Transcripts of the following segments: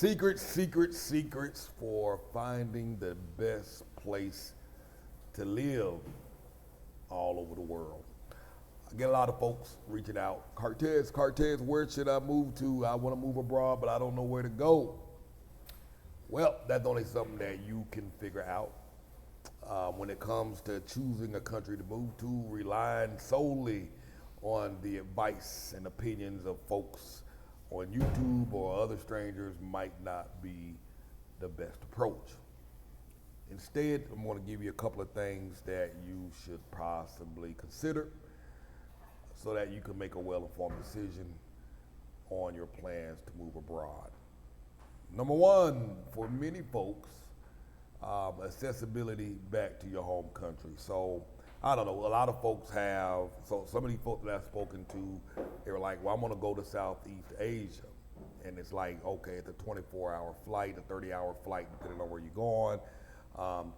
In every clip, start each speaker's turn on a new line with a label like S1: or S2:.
S1: Secrets for finding the best place to live all over the world. I get a lot of folks reaching out. Cortez, where should I move to? I want to move abroad, but I don't know where to go. Well, that's only something that you can figure out. When it comes to choosing a country to move to, relying solely on the advice and opinions of folks on YouTube or other strangers might not be the best approach. Instead, I'm going to give you a couple of things that you should possibly consider so that you can make a well-informed decision on your plans to move abroad. Number one, for many folks, accessibility back to your home country. So, I don't know, a lot of folks have, so some of these folks that I've spoken to, they were like, well, I'm gonna go to Southeast Asia. And it's like, okay, it's a 24-hour flight, a 30-hour flight, depending on where you're going.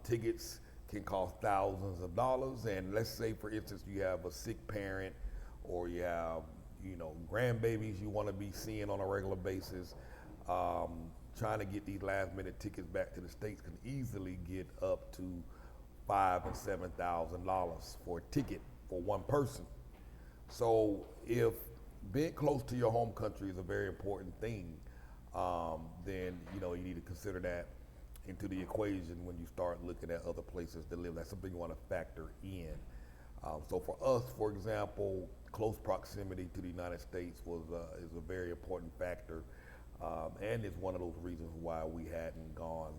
S1: Tickets can cost thousands of dollars. And let's say, for instance, you have a sick parent or you have, grandbabies you wanna be seeing on a regular basis. Trying to get these last-minute tickets back to the States can easily get up to $5,000 and $7,000 for a ticket for one person. So if being close to your home country is a very important thing, then you need to consider that into the equation when you start looking at other places to live. That's something you want to factor in. So for us, for example, close proximity to the United States is a very important factor. And it's one of those reasons why we hadn't gone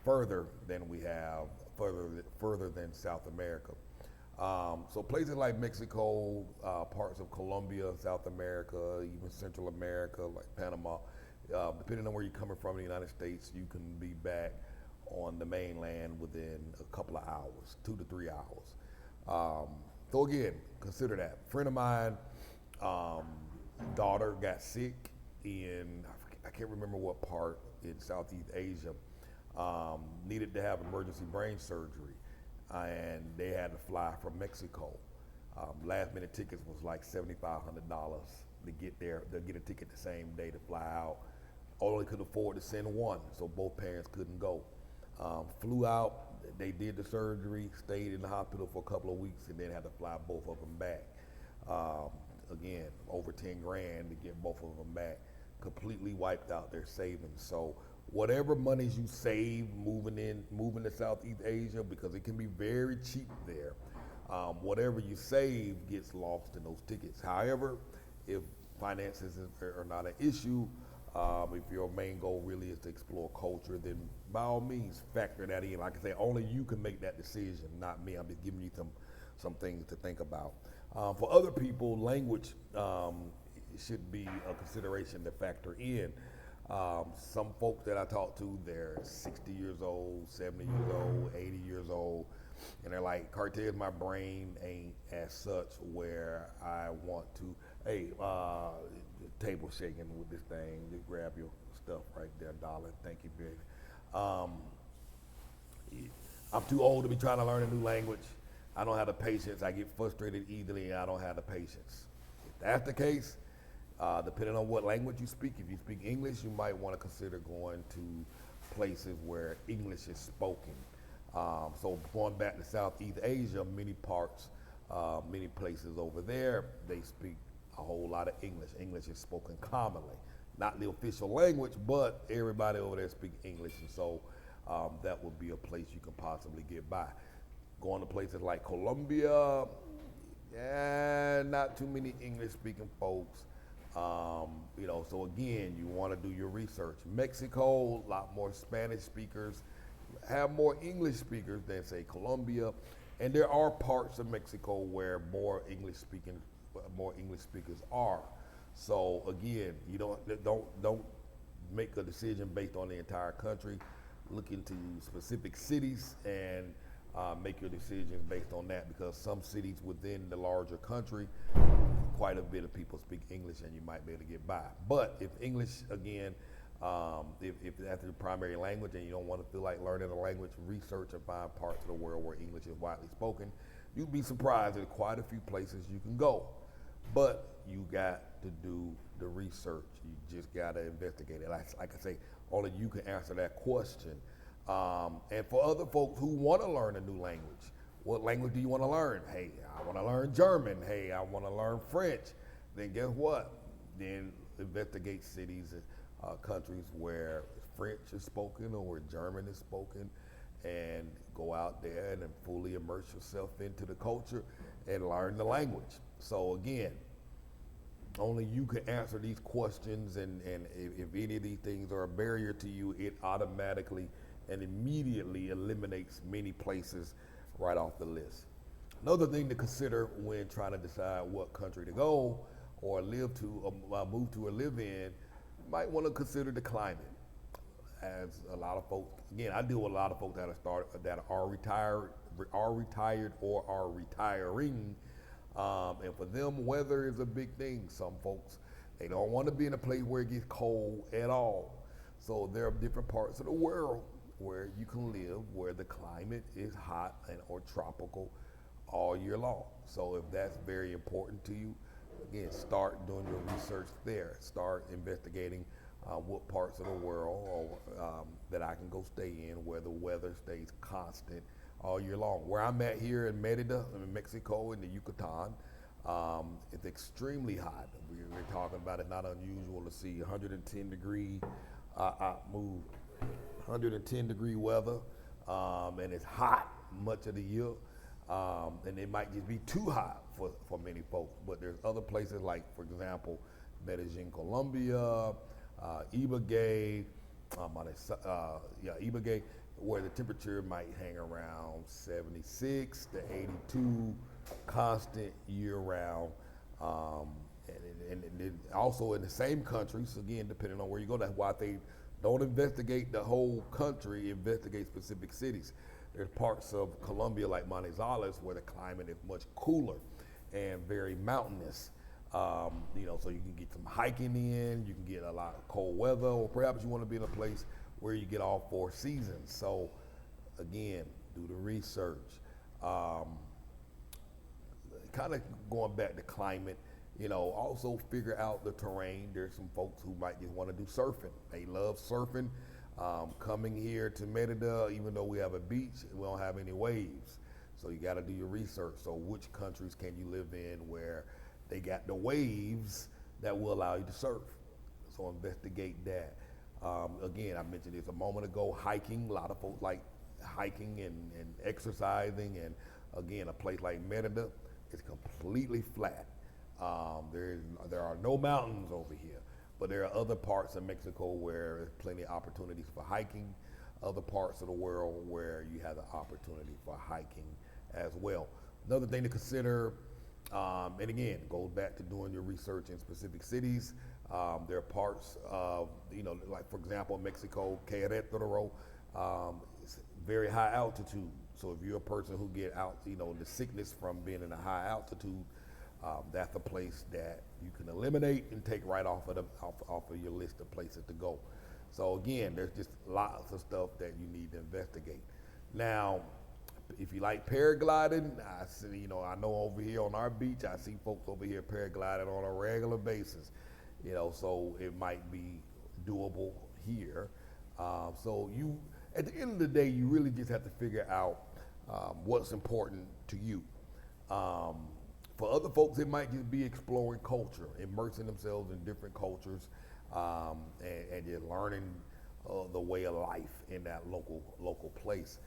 S1: further than we have, further than South America. So places like Mexico, parts of Colombia, South America, even Central America, like Panama, depending on where you're coming from in the United States, you can be back on the mainland within a couple of hours, 2 to 3 hours. So again, consider that. A friend of mine, daughter got sick in, I can't remember what part in Southeast Asia, needed to have emergency brain surgery, and they had to fly from Mexico. Last minute tickets was like $7,500 to get there. They'll get a ticket the same day to fly out. Only could afford to send one, so both parents couldn't go. Flew out, they did the surgery, stayed in the hospital for a couple of weeks, and then had to fly both of them back. Again, over 10 grand to get both of them back. Completely wiped out their savings. So whatever monies you save moving to Southeast Asia, because it can be very cheap there, whatever you save gets lost in those tickets. However, if finances are not an issue, if your main goal really is to explore culture, then by all means factor that in. Like I say, only you can make that decision, not me. I'm just giving you some things to think about. For other people, language should be a consideration to factor in. Some folks that I talk to, they're 60 years old, 70 years old, 80 years old, and they're like, Cortez, my brain ain't as such where I want to, hey, table shaking with this thing, just grab your stuff right there, darling, thank you, baby. I'm too old to be trying to learn a new language. I don't have the patience, I get frustrated easily, and I don't have the patience. If that's the case, depending on what language you speak, if you speak English, you might want to consider going to places where English is spoken. So going back to Southeast Asia, many places over there, they speak a whole lot of English. English is spoken commonly. Not the official language, but everybody over there speaks English, and so that would be a place you can possibly get by. Going to places like Colombia, not too many English-speaking folks. So again, you want to do your research. Mexico, a lot more Spanish speakers, have more English speakers than say Colombia, and there are parts of Mexico where more English speakers are. So again, you don't make a decision based on the entire country. Look into specific cities and make your decisions based on that, because some cities within the larger country, quite a bit of people speak English and you might be able to get by. But if English, again, if that's your primary language and you don't want to feel like learning a language, research and find parts of the world where English is widely spoken. You'd be surprised at quite a few places you can go. But you got to do the research. You just got to investigate it. Like I say, only you can answer that question. And for other folks who want to learn a new language, what language do you want to learn? Hey, I want to learn German. Hey, I want to learn French. Then guess what? Then investigate cities and countries where French is spoken or where German is spoken, and go out there and then fully immerse yourself into the culture and learn the language. So again, only you can answer these questions, and if any of these things are a barrier to you, it automatically and immediately eliminates many places right off the list. Another thing to consider when trying to decide what country to go or live to, move to or live in, you might want to consider the climate. As a lot of folks, again, I deal with a lot of folks that are retired or are retiring, and for them, weather is a big thing. Some folks, they don't want to be in a place where it gets cold at all. So there are different parts of the world where you can live where the climate is hot and or tropical all year long. So if that's very important to you, again, start doing your research there. Start investigating what parts of the world that I can go stay in where the weather stays constant all year long. Where I'm at here in Merida, in Mexico, in the Yucatan, it's extremely hot. We're talking about it not unusual to see 110 degree, 110 degree weather, and it's hot much of the year. And it might just be too hot for many folks. But there's other places like, for example, Medellin, Colombia, Ibagué, Ibagué, where the temperature might hang around 76 to 82, constant year round. And also in the same countries, again, depending on where you go, that's why they don't investigate the whole country, investigate specific cities. There's parts of Colombia like Manizales where the climate is much cooler and very mountainous. So you can get some hiking in, you can get a lot of cold weather, or perhaps you want to be in a place where you get all 4 seasons. So again, do the research. Kind of going back to climate, also figure out the terrain. There's some folks who might just want to do surfing. They love surfing. Coming here to Merida, even though we have a beach, we don't have any waves. So you got to do your research. So which countries can you live in where they got the waves that will allow you to surf? So investigate that. Again, I mentioned this a moment ago, hiking. A lot of folks like hiking and exercising. And again, a place like Merida is completely flat. There are no mountains over here, but there are other parts of Mexico where there's plenty of opportunities for hiking, other parts of the world where you have the opportunity for hiking as well. Another thing to consider, and again, it goes back to doing your research in specific cities. There are parts of, like for example, Mexico, Querétaro, it's very high altitude. So if you're a person who get out, the sickness from being in a high altitude, that's a place that you can eliminate and take right off of your list of places to go. So again, there's just lots of stuff that you need to investigate. Now, if you like paragliding, I know over here on our beach, I see folks over here paragliding on a regular basis. So it might be doable here. So you, at the end of the day, you really just have to figure out what's important to you. For other folks, it might just be exploring culture, immersing themselves in different cultures, and just learning the way of life in that local place.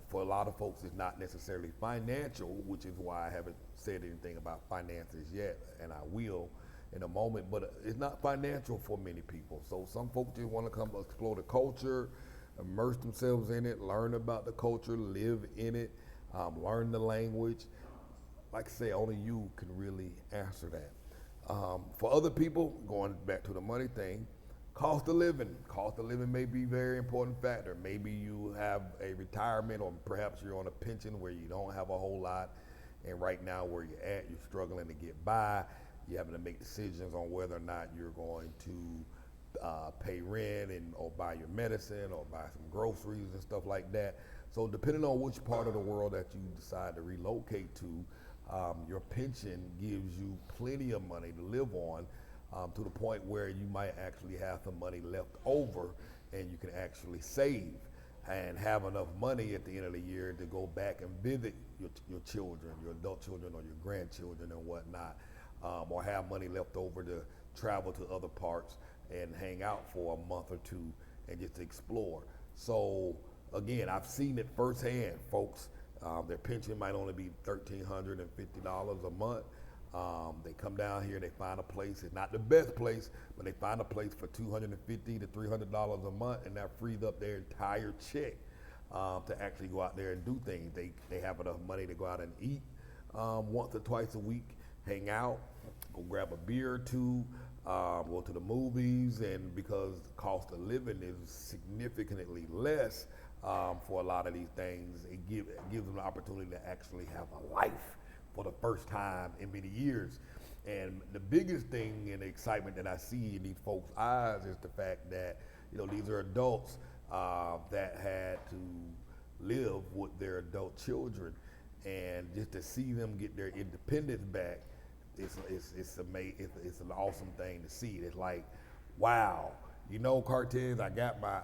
S1: For a lot of folks, it's not necessarily financial, which is why I haven't said anything about finances yet, and I will in a moment, but it's not financial for many people. So some folks just want to come explore the culture, immerse themselves in it, learn about the culture, live in it, learn the language. Like I say, only you can really answer that. For other people, going back to the money thing, cost of living. Cost of living may be a very important factor. Maybe you have a retirement, or perhaps you're on a pension where you don't have a whole lot, and right now where you're at, you're struggling to get by. You're having to make decisions on whether or not you're going to pay rent or buy your medicine or buy some groceries and stuff like that. So depending on which part of the world that you decide to relocate to, your pension gives you plenty of money to live on, to the point where you might actually have some money left over and you can actually save and have enough money at the end of the year to go back and visit your children, your adult children or your grandchildren and whatnot, or have money left over to travel to other parts and hang out for a month or two and just explore. So again, I've seen it firsthand, folks. Their pension might only be $1,350 a month. They come down here, they find a place. It's not the best place, but they find a place for $250 to $300 a month, and that frees up their entire check to actually go out there and do things. They have enough money to go out and eat once or twice a week, hang out, go grab a beer or two, go to the movies, and because the cost of living is significantly less for a lot of these things, it gives them the opportunity to actually have a life for the first time in many years. And the biggest thing and the excitement that I see in these folks' eyes is the fact that, these are adults that had to live with their adult children, and just to see them get their independence back, it's amazing. It's an awesome thing to see. It's like, wow, Cortez, I got my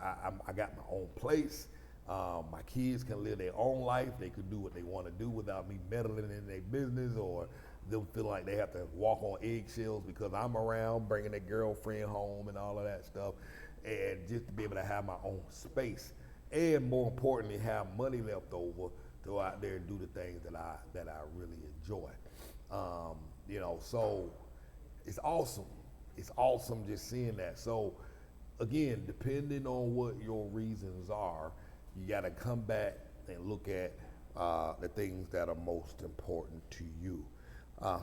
S1: own place. My kids can live their own life. They can do what they want to do without me meddling in their business, or them feel like they have to walk on eggshells because I'm around bringing their girlfriend home and all of that stuff. And just to be able to have my own space, and more importantly, have money left over to go out there and do the things that I really enjoy. So it's awesome. It's awesome just seeing that. So again, depending on what your reasons are, you got to come back and look at the things that are most important to you.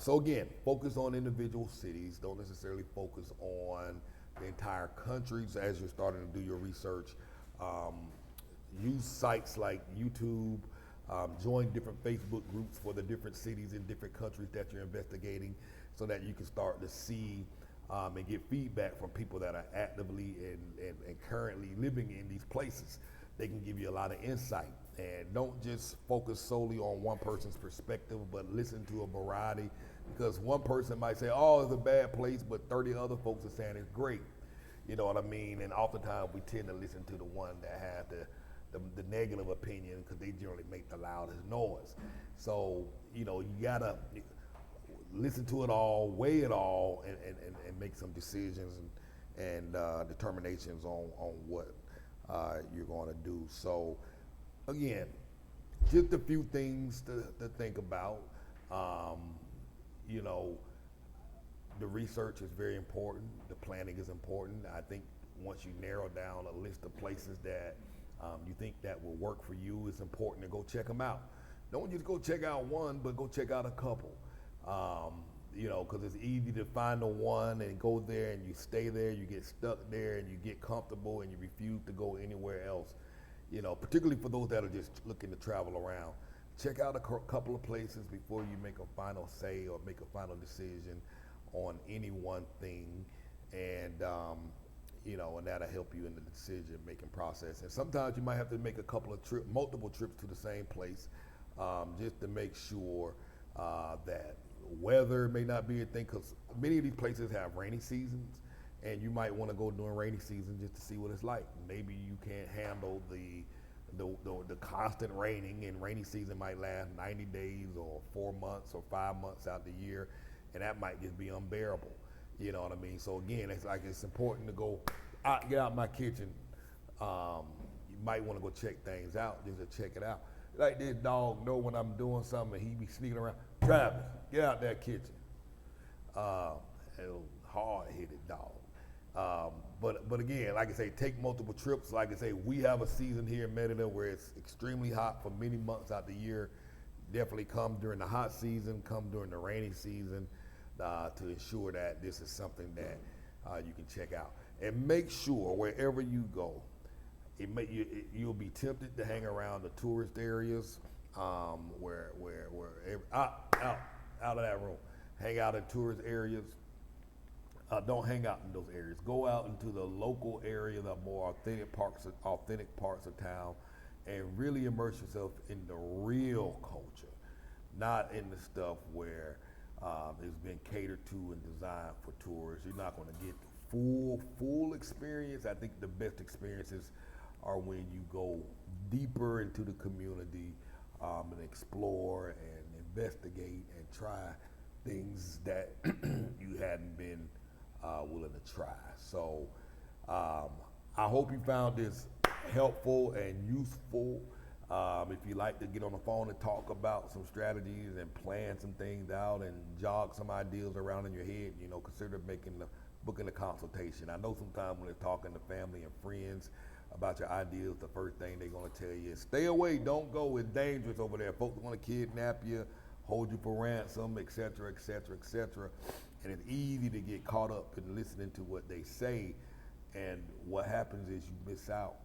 S1: So again, focus on individual cities. Don't necessarily focus on the entire countries as you're starting to do your research. Use sites like YouTube. Join different Facebook groups for the different cities in different countries that you're investigating, so that you can start to see and get feedback from people that are actively and currently living in these places. They can give you a lot of insight, and don't just focus solely on one person's perspective, but listen to a variety, because one person might say, oh, it's a bad place, but 30 other folks are saying it's great. You know what I mean? And oftentimes we tend to listen to the one that has the negative opinion, because they generally make the loudest noise. So, you gotta listen to it all, weigh it all, and make some decisions and determinations on what you're going to do. So again, just a few things to think about. The research is very important. The planning is important. I think once you narrow down a list of places that you think that will work for you, it's important to go check them out. Don't just go check out one, but go check out a couple. Because it's easy to find the one and go there and you stay there, you get stuck there and you get comfortable and you refuse to go anywhere else. Particularly for those that are just looking to travel around. Check out a couple of places before you make a final say or make a final decision on any one thing, and and that'll help you in the decision-making process. And sometimes you might have to make multiple trips to the same place, just to make sure that weather may not be a thing, because many of these places have rainy seasons, and you might want to go during rainy season just to see what it's like. Maybe you can't handle the constant raining, and rainy season might last 90 days or 4 months or 5 months out the year, and that might just be unbearable. You know what I mean? So again, it's important to go get out my kitchen. You might want to go check things out, just to check it out. Like this dog know when I'm doing something, he be sneaking around. Travis, get out that kitchen. Hard-headed dog. But again, like I say, take multiple trips. Like I say, we have a season here in Merida where it's extremely hot for many months out the year. Definitely come during the hot season, come during the rainy season, to ensure that this is something that you can check out. And make sure wherever you go, you'll be tempted to hang around the tourist areas, where out of that room, hang out in tourist areas. Don't hang out in those areas. Go out into the local area, the more authentic parts of town, and really immerse yourself in the real culture. not in the stuff where it's been catered to and designed for tourists. You're not going to get the full experience. I think the best experiences are when you go deeper into the community and explore and investigate and try things that you hadn't been willing to try. So I hope you found this helpful and useful. If you like to get on the phone and talk about some strategies and plan some things out and jog some ideas around in your head, consider booking a consultation. I know sometimes when they're talking to family and friends about your ideas, the first thing they're going to tell you is stay away, don't go, it's dangerous over there. Folks want to kidnap you, hold you for ransom, et cetera, et cetera, et cetera. And it's easy to get caught up in listening to what they say, and what happens is you miss out.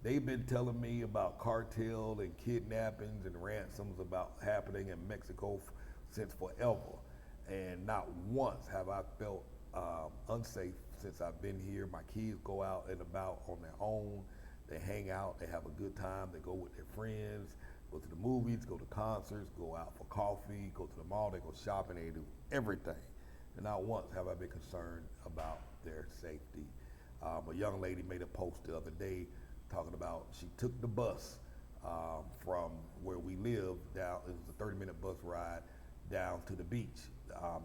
S1: They've been telling me about cartel and kidnappings and ransoms about happening in Mexico since forever. And not once have I felt unsafe since I've been here. My kids go out and about on their own. They hang out, they have a good time, they go with their friends, go to the movies, go to concerts, go out for coffee, go to the mall, they go shopping, they do everything. And not once have I been concerned about their safety. A young lady made a post the other day talking about she took the bus from where we live down. It was a 30-minute bus ride down to the beach.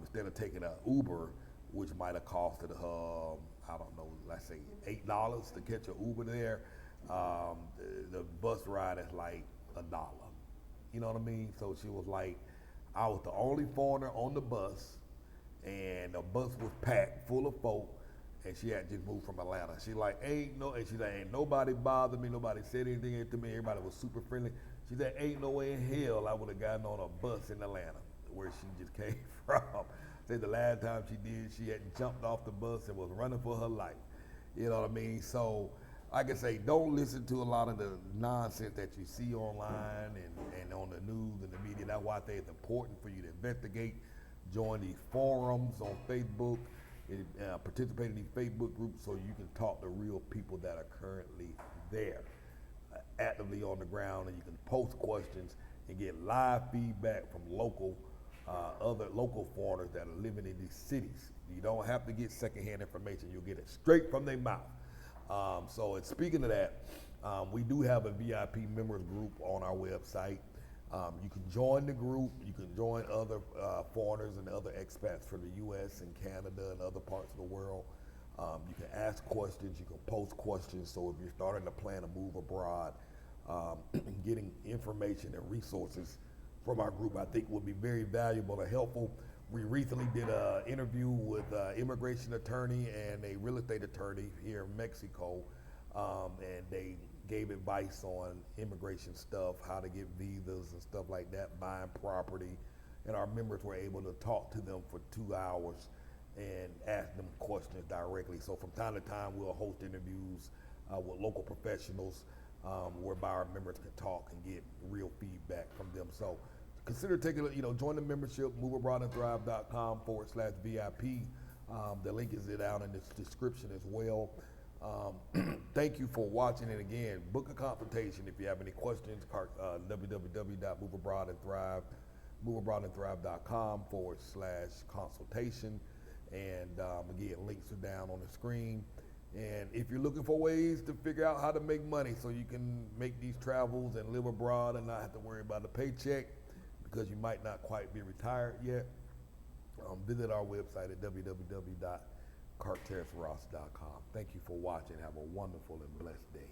S1: Instead of taking an Uber, which might have costed her, I don't know, let's say $8 to catch an Uber there, the bus ride is like $1. You know what I mean? So she was like, I was the only foreigner on the bus, and the bus was packed full of folk, and she had just moved from Atlanta. She like, ain't nobody bothered me, nobody said anything to me, everybody was super friendly. She said, ain't no way in hell I would have gotten on a bus in Atlanta, where she just came from. Said the last time she did, she had jumped off the bus and was running for her life. You know what I mean? So, like I say, don't listen to a lot of the nonsense that you see online and on the news and the media. That's why I think it's important for you to investigate, join these forums on Facebook, participate in these Facebook groups so you can talk to real people that are currently there, actively on the ground, and you can post questions and get live feedback from other local foreigners that are living in these cities. You don't have to get secondhand information. You'll get it straight from their mouth. So speaking of that, we do have a VIP members group on our website. You can join the group. You can join other foreigners and other expats from the U.S. and Canada and other parts of the world. You can ask questions. You can post questions. So if you're starting to plan a move abroad, getting information and resources from our group, I think would be very valuable and helpful. We recently did an interview with an immigration attorney and a real estate attorney here in Mexico, and they gave advice on immigration stuff, how to get visas and stuff like that, buying property, and our members were able to talk to them for 2 hours and ask them questions directly. So from time to time, we'll host interviews with local professionals whereby our members can talk and get real feedback from them. So consider taking, join the membership, moveabroadandthrive.com/VIP. The link is down in the description as well. Thank you for watching, and again, book a consultation if you have any questions. moveabroadandthrive.com/consultation, and again, links are down on the screen. And if you're looking for ways to figure out how to make money so you can make these travels and live abroad and not have to worry about a paycheck because you might not quite be retired yet, visit our website at www.cartersross.com. Thank you for watching. Have a wonderful and blessed day.